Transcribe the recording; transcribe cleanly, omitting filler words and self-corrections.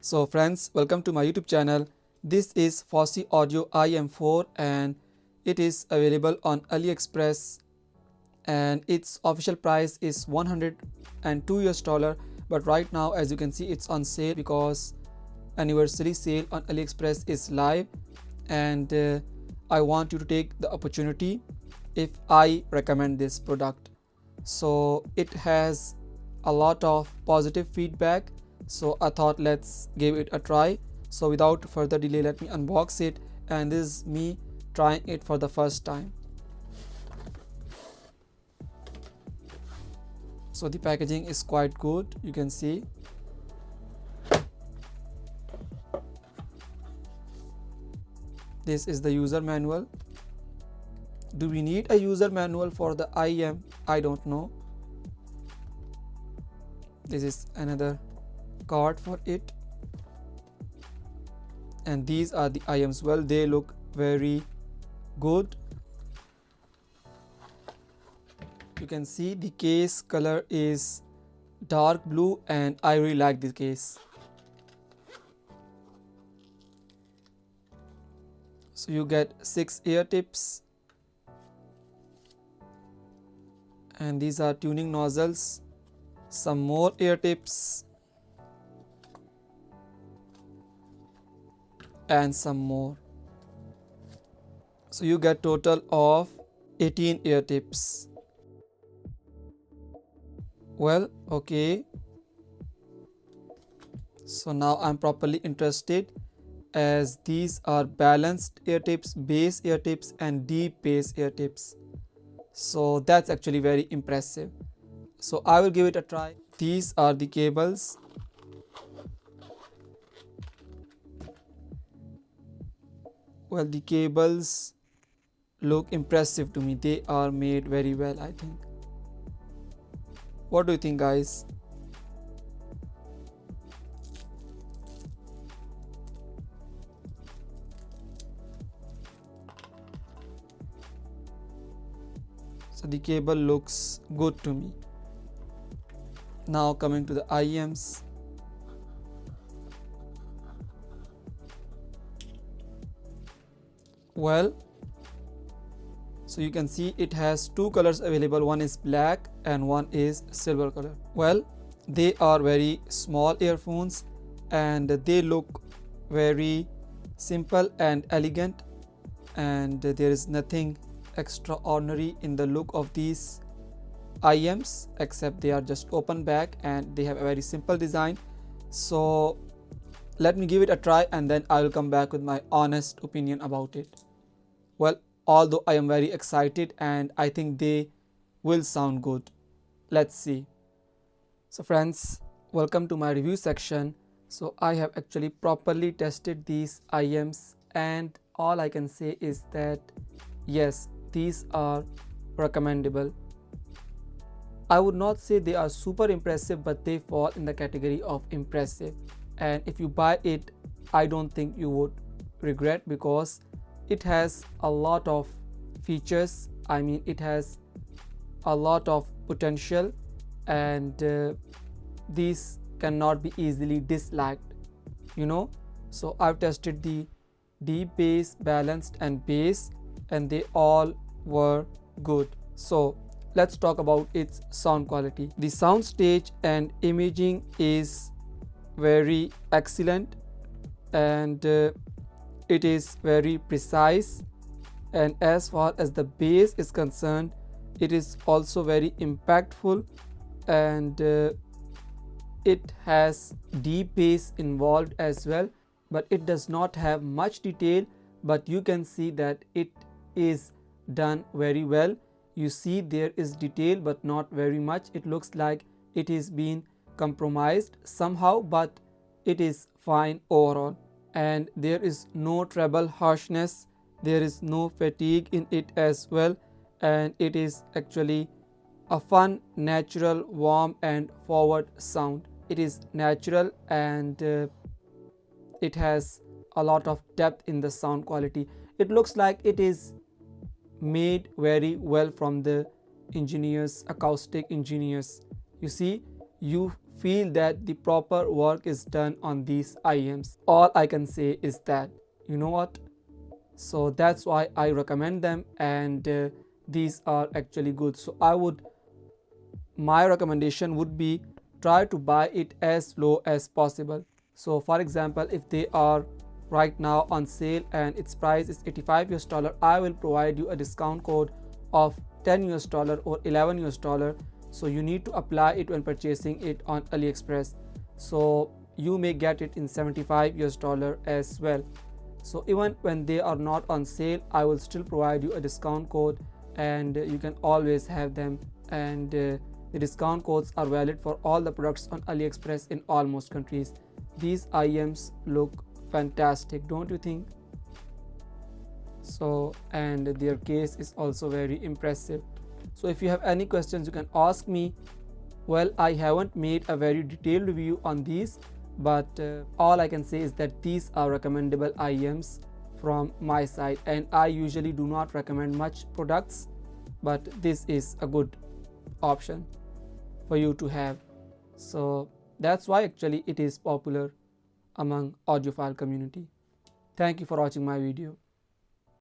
So friends, welcome to my YouTube channel. This is FosiAudio IM4 and it is available on AliExpress and its official price is $102, but right now as you can see it's on sale because anniversary sale on AliExpress is live, and I want you to take the opportunity if I recommend this product. So it has a lot of positive feedback, so I thought let's give it a try. So without further delay, let me unbox it, and this is me trying it for the first time. So the packaging is quite good, you can see. This is the user manual. Do we need a user manual for the IM? I don't know. This is another card for it, and these are the IMs. Well, they look very good. You can see the case color is dark blue and I really like this case. So you get 6 ear tips, and these are tuning nozzles, some more ear tips, and some more. So you get total of 18 ear tips. Well, okay. So now I'm properly interested, as these are balanced ear tips, bass ear tips, and deep bass ear tips. So that's actually very impressive. So I will give it a try. These are the cables. Well, the cables look impressive to me. They are made very well, I think. What do you think, guys? So the cable looks good to me. Now coming to the IMs. Well, so you can see it has two colors available. One is black and one is silver color. Well, they are very small earphones and they look very simple and elegant, and there is nothing extraordinary in the look of these IMs except they are just open back and they have a very simple design. So let me give it a try and then I will come back with my honest opinion about it. Well, although I am very excited and I think they will sound good. Let's see. So friends, welcome to my review section. So I have actually properly tested these IMs and all I can say is that yes, these are recommendable. I would not say they are super impressive, but they fall in the category of impressive, and if you buy it, I don't think you would regret because it has a lot of features. I mean, it has a lot of potential, and these cannot be easily disliked, So I've tested the deep bass, balanced, and bass, and they all were good. So let's talk about its sound quality. The sound stage and imaging is very excellent, and it is very precise, and as far as the bass is concerned, it is also very impactful, and it has deep bass involved as well, but it does not have much detail, but you can see that it is done very well. You see there is detail but not very much. It looks like it is being compromised somehow, but it is fine overall. And there is no treble harshness, there is no fatigue in it as well, and it is actually a fun, natural, warm and forward sound. It is natural, and it has a lot of depth in the sound quality. It looks like it is made very well from the engineers, acoustic engineers. You see, you feel that the proper work is done on these IEMs. All I can say is that, you know what, so that's why I recommend them, and these are actually good. So my recommendation would be, try to buy it as low as possible. So for example, if they are right now on sale and its price is $85, I will provide you a discount code of $10 or $11. So you need to apply it when purchasing it on AliExpress, so you may get it in $75 as well. So even when they are not on sale, I will still provide you a discount code, and you can always have them. And the discount codes are valid for all the products on AliExpress in almost countries. These IEMs look fantastic, don't you think? So, and their case is also very impressive. So if you have any questions, you can ask me. Well, I haven't made a very detailed review on these, but all I can say is that these are recommendable IEMs from my side, and I usually do not recommend much products, but this is a good option for you to have. So that's why actually it is popular among audiophile community. Thank you for watching my video.